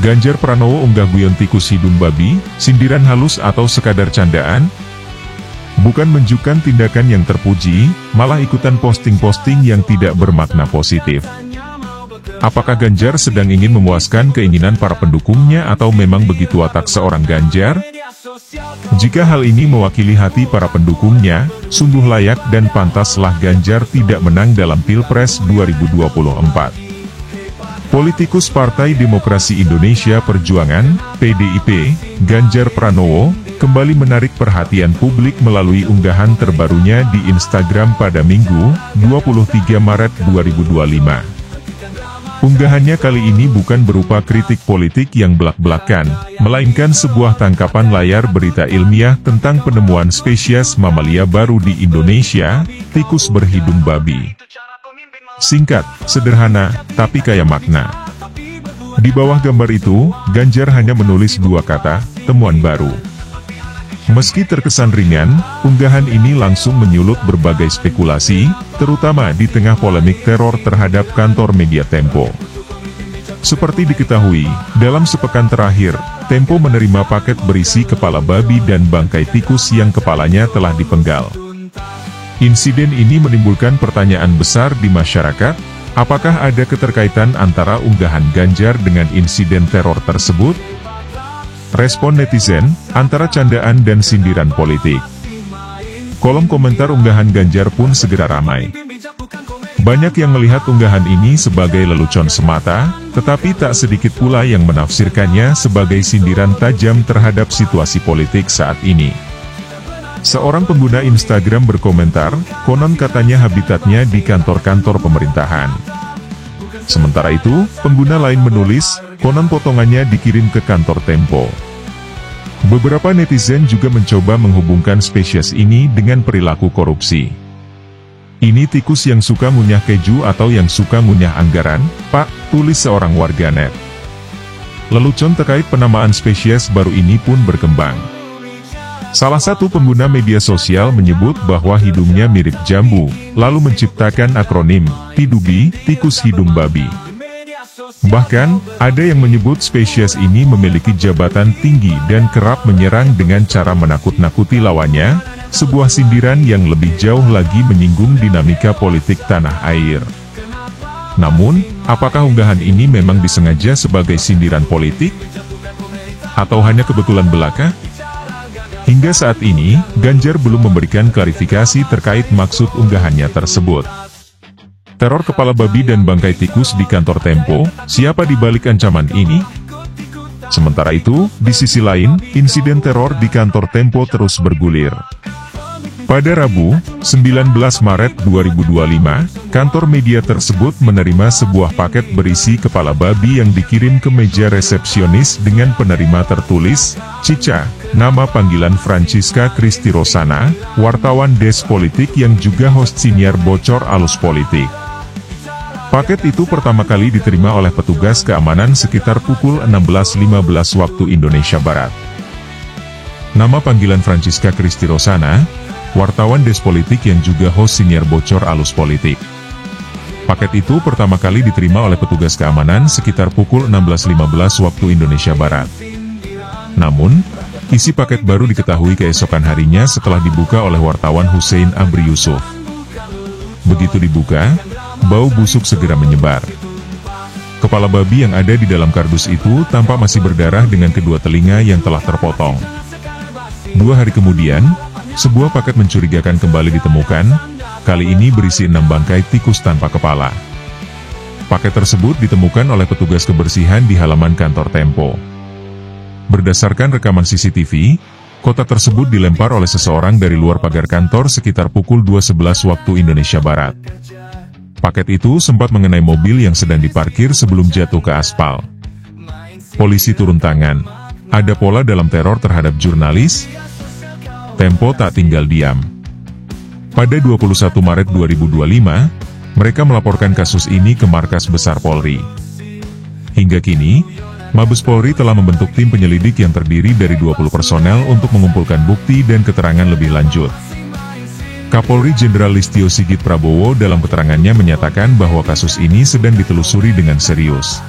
Ganjar Pranowo unggah guyon tikus hidung babi, sindiran halus atau sekadar candaan? Bukan menunjukkan tindakan yang terpuji, malah ikutan posting-posting yang tidak bermakna positif. Apakah Ganjar sedang ingin memuaskan keinginan para pendukungnya atau memang begitu watak seorang Ganjar? Jika hal ini mewakili hati para pendukungnya, sungguh layak dan pantaslah Ganjar tidak menang dalam Pilpres 2024. Politikus Partai Demokrasi Indonesia Perjuangan, PDIP, Ganjar Pranowo, kembali menarik perhatian publik melalui unggahan terbarunya di Instagram pada Minggu, 23 Maret 2025. Unggahannya kali ini bukan berupa kritik politik yang belak-belakan, melainkan sebuah tangkapan layar berita ilmiah tentang penemuan spesies mamalia baru di Indonesia, tikus berhidung babi. Singkat, sederhana, tapi kaya makna. Di bawah gambar itu, Ganjar hanya menulis dua kata, temuan baru. Meski terkesan ringan, unggahan ini langsung menyulut berbagai spekulasi, terutama di tengah polemik teror terhadap kantor media Tempo. Seperti diketahui, dalam sepekan terakhir, Tempo menerima paket berisi kepala babi dan bangkai tikus yang kepalanya telah dipenggal. Insiden ini menimbulkan pertanyaan besar di masyarakat, apakah ada keterkaitan antara unggahan Ganjar dengan insiden teror tersebut? Respon netizen, antara candaan dan sindiran politik. Kolom komentar unggahan Ganjar pun segera ramai. Banyak yang melihat unggahan ini sebagai lelucon semata, tetapi tak sedikit pula yang menafsirkannya sebagai sindiran tajam terhadap situasi politik saat ini. Seorang pengguna Instagram berkomentar, konon katanya habitatnya di kantor-kantor pemerintahan. Sementara itu, pengguna lain menulis, konon potongannya dikirim ke kantor Tempo. Beberapa netizen juga mencoba menghubungkan spesies ini dengan perilaku korupsi. Ini tikus yang suka ngunyah keju atau yang suka ngunyah anggaran, Pak, tulis seorang warganet. Lelucon terkait penamaan spesies baru ini pun berkembang. Salah satu pengguna media sosial menyebut bahwa hidungnya mirip jambu, lalu menciptakan akronim, TIDUBI, tikus hidung babi. Bahkan, ada yang menyebut spesies ini memiliki jabatan tinggi dan kerap menyerang dengan cara menakut-nakuti lawannya, sebuah sindiran yang lebih jauh lagi menyinggung dinamika politik tanah air. Namun, apakah unggahan ini memang disengaja sebagai sindiran politik? Atau hanya kebetulan belaka? Hingga saat ini, Ganjar belum memberikan klarifikasi terkait maksud unggahannya tersebut. Teror kepala babi dan bangkai tikus di kantor Tempo, siapa di balik ancaman ini? Sementara itu, di sisi lain, insiden teror di kantor Tempo terus bergulir. Pada Rabu, 19 Maret 2025, kantor media tersebut menerima sebuah paket berisi kepala babi yang dikirim ke meja resepsionis dengan penerima tertulis, Cica, nama panggilan Francisca Christy Rosana, wartawan Desk Politik yang juga host siniar Bocor Alus Politik. Paket itu pertama kali diterima oleh petugas keamanan sekitar pukul 16.15 waktu Indonesia Barat. Nama panggilan Francisca Christy Rosana, wartawan Desk Politik yang juga host siniar Bocor Alus Politik. Paket itu pertama kali diterima oleh petugas keamanan sekitar pukul 16.15 waktu Indonesia Barat. Namun, isi paket baru diketahui keesokan harinya setelah dibuka oleh wartawan Hussein Amri Yusuf. Begitu dibuka, bau busuk segera menyebar. Kepala babi yang ada di dalam kardus itu tampak masih berdarah dengan kedua telinga yang telah terpotong. 2 hari kemudian, sebuah paket mencurigakan kembali ditemukan, kali ini berisi 6 bangkai tikus tanpa kepala. Paket tersebut ditemukan oleh petugas kebersihan di halaman kantor Tempo. Berdasarkan rekaman CCTV, kotak tersebut dilempar oleh seseorang dari luar pagar kantor sekitar pukul 2.11 waktu Indonesia Barat. Paket itu sempat mengenai mobil yang sedang diparkir sebelum jatuh ke aspal. Polisi turun tangan. Ada pola dalam teror terhadap jurnalis? Tempo tak tinggal diam. Pada 21 Maret 2025, mereka melaporkan kasus ini ke Markas Besar Polri. Hingga kini, Mabes Polri telah membentuk tim penyelidik yang terdiri dari 20 personel untuk mengumpulkan bukti dan keterangan lebih lanjut. Kapolri Jenderal Listio Sigit Prabowo dalam keterangannya menyatakan bahwa kasus ini sedang ditelusuri dengan serius.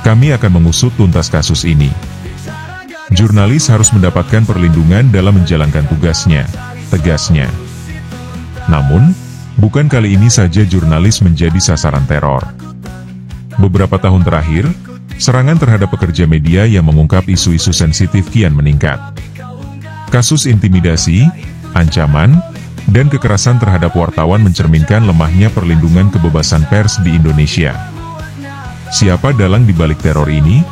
Kami akan mengusut tuntas kasus ini. Jurnalis harus mendapatkan perlindungan dalam menjalankan tugasnya, tegasnya. Namun, bukan kali ini saja jurnalis menjadi sasaran teror. Beberapa tahun terakhir, serangan terhadap pekerja media yang mengungkap isu-isu sensitif kian meningkat. Kasus intimidasi, ancaman, dan kekerasan terhadap wartawan mencerminkan lemahnya perlindungan kebebasan pers di Indonesia. Siapa dalang dibalik teror ini?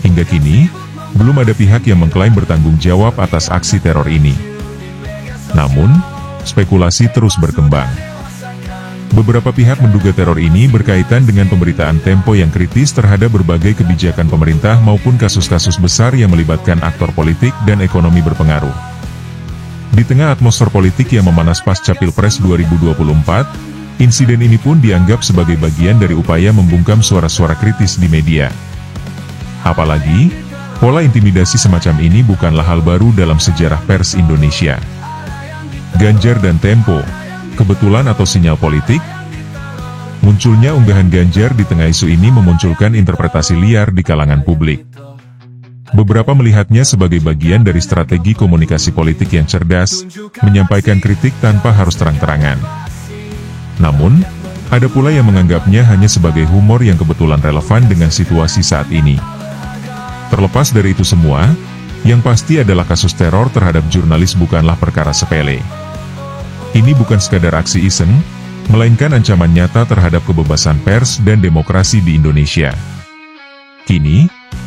Hingga kini, belum ada pihak yang mengklaim bertanggung jawab atas aksi teror ini. Namun, spekulasi terus berkembang. Beberapa pihak menduga teror ini berkaitan dengan pemberitaan Tempo yang kritis terhadap berbagai kebijakan pemerintah maupun kasus-kasus besar yang melibatkan aktor politik dan ekonomi berpengaruh. Di tengah atmosfer politik yang memanas pasca Pilpres 2024, insiden ini pun dianggap sebagai bagian dari upaya membungkam suara-suara kritis di media. Apalagi, pola intimidasi semacam ini bukanlah hal baru dalam sejarah pers Indonesia. Ganjar dan Tempo, kebetulan atau sinyal politik? Munculnya unggahan Ganjar di tengah isu ini memunculkan interpretasi liar di kalangan publik. Beberapa melihatnya sebagai bagian dari strategi komunikasi politik yang cerdas, menyampaikan kritik tanpa harus terang-terangan. Namun, ada pula yang menganggapnya hanya sebagai humor yang kebetulan relevan dengan situasi saat ini. Terlepas dari itu semua, yang pasti adalah kasus teror terhadap jurnalis bukanlah perkara sepele. Ini bukan sekadar aksi iseng, melainkan ancaman nyata terhadap kebebasan pers dan demokrasi di Indonesia. Kini,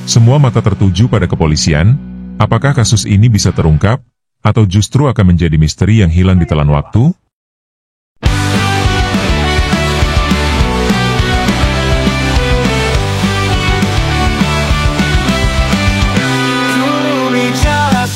semua mata tertuju pada kepolisian, apakah kasus ini bisa terungkap, atau justru akan menjadi misteri yang hilang ditelan waktu?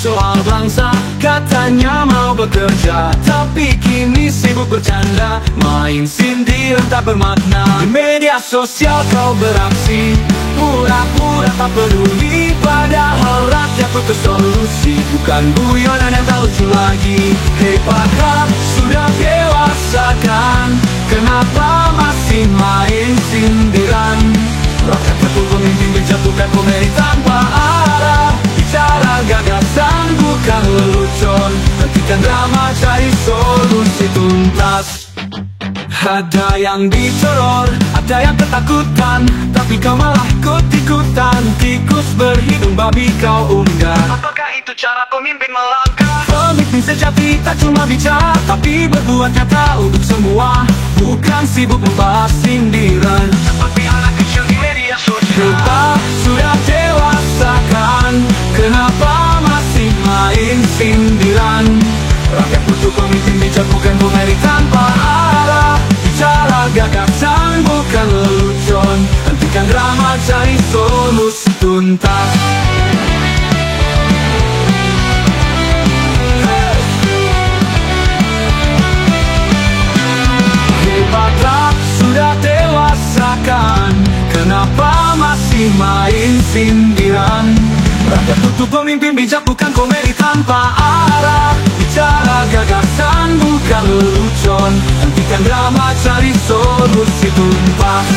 Soal bangsa, katanya mau bekerja, tapi kini sibuk bercanda, main sindir tak bermakna. Di media sosial kau beraksi, pura-pura tak peduli, padahal rakyat butuh solusi, bukan guyonan yang tak lucu lagi. Hei pakar, sudah dewasa kan, kenapa masih main sindiran? Rakyat butuh pemimpin menjatuhkan komedi tanpa arah, bicara gagasan bukan lelucon, hentikan drama cari solusi tuntas. Ada yang diteror, ada yang ketakutan, tapi kau malah ikut-ikutan. Tikus berhidung babi kau unggah, apakah itu cara pemimpin melangkah? Pemimpin sejati tak cuma bicara, tapi berbuat nyata untuk semua, bukan sibuk membahas sindiran seperti anak kecil di media sosial. Kita sudah dewasa kan, kenapa masih main sindiran? Rakyat butuh pemimpin bijak bukan komedi tanpa arah, bicara gagasan bukan lelucon, hentikan drama cari solusi tuntas. Hebatlah sudah dewasa kan, kenapa masih main sindiran? Rakyat butuh pemimpin bijak bukan komedi tanpa arah, bicara gagasan bukan lelucon, hentikan drama cari solusi tuntas.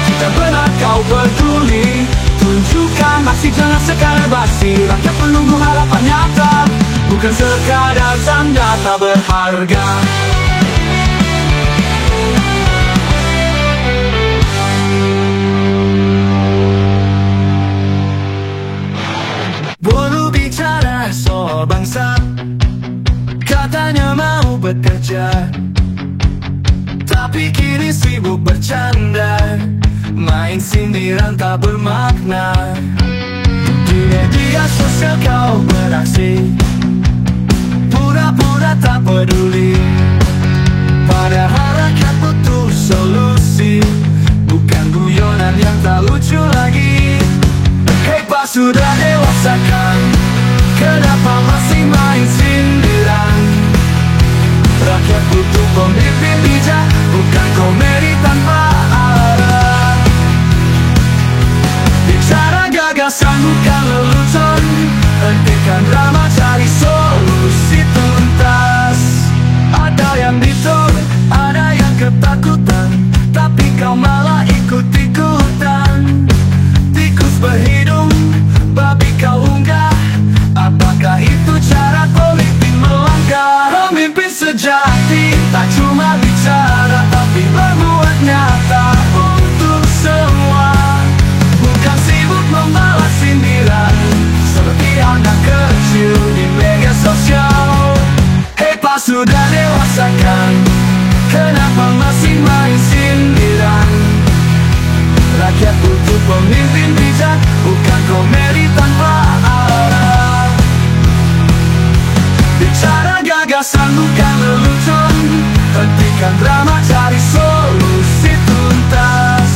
Jika benar kau peduli, tunjukkan aksi, jangan sekadar basi. Rakyat menunggu harapan nyata, bukan sekadar tanda tak berharga. Buruh bicara soal bangsa, katanya mau bekerja, tapi kini sibuk bercanda, main sindiran tak bermakna. Di media sosial kau beraksi, pura-pura tak peduli, padahal rakyat butuh solusi, bukan guyonan yang tak lucu lagi. Hei Pak, sudah dewasa kan, kenapa masih main sindiran? Rakyat butuh pemimpin bijak, bukan komedi tanpa arah, bicara gagasan bukan lelucon, hentikan drama cari solusi tuntas. Ada yang dituntut, ada yang ketakutan, tapi kau malah ikut-ikutan. pemimpin bijak, bukan komedi tanpa arah. Bicara gagasan bukan lelucon, hentikan drama, cari solusi tuntas.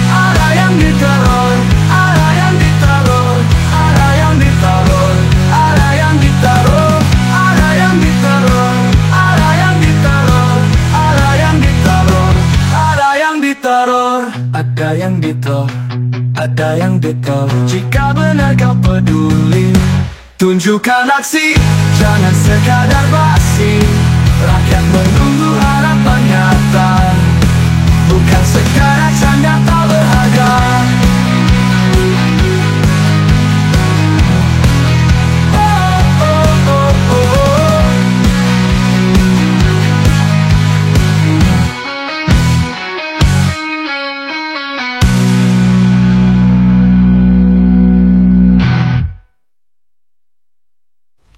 Ada yang diteror, ada yang ditaruh, ada yang ditaruh, ada yang ditaruh, ada yang diteror, ada yang ditaruh, ada yang ditaruh, ada yang ditaruh, ada yang ditaruh, ada yang ditaruh. Jika benar kau peduli, tunjukkan aksi, jangan sekadar basi. Rakyat menunggu harapan nyata, bukan sekadar canda tak berharga. Oh, oh, oh, oh.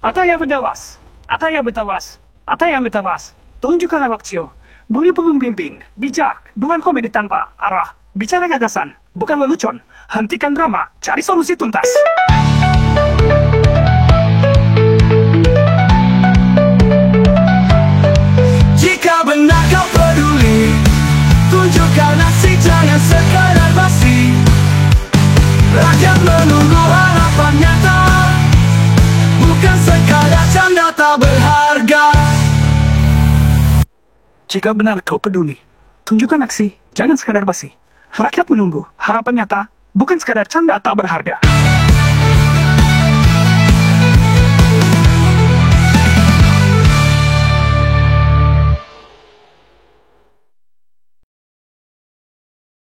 Ataya berdawas, ataya bertawas, ataya bertawas. Tunjukkan aksi, beri pemimpin bijak, bukan komedi tanpa arah. Bicara gagasan, bukan lelucon. Hentikan drama, cari solusi tuntas. Jika benar kau peduli, tunjukkan aksi, jangan sekadar basi. Rakyat menunggu harapan nyata, bukan sekadar canda tak berharga. Jika benar kau peduli, tunjukkan aksi, jangan sekadar basi. Rakyat menunggu harapan nyata, bukan sekadar canda tak berharga.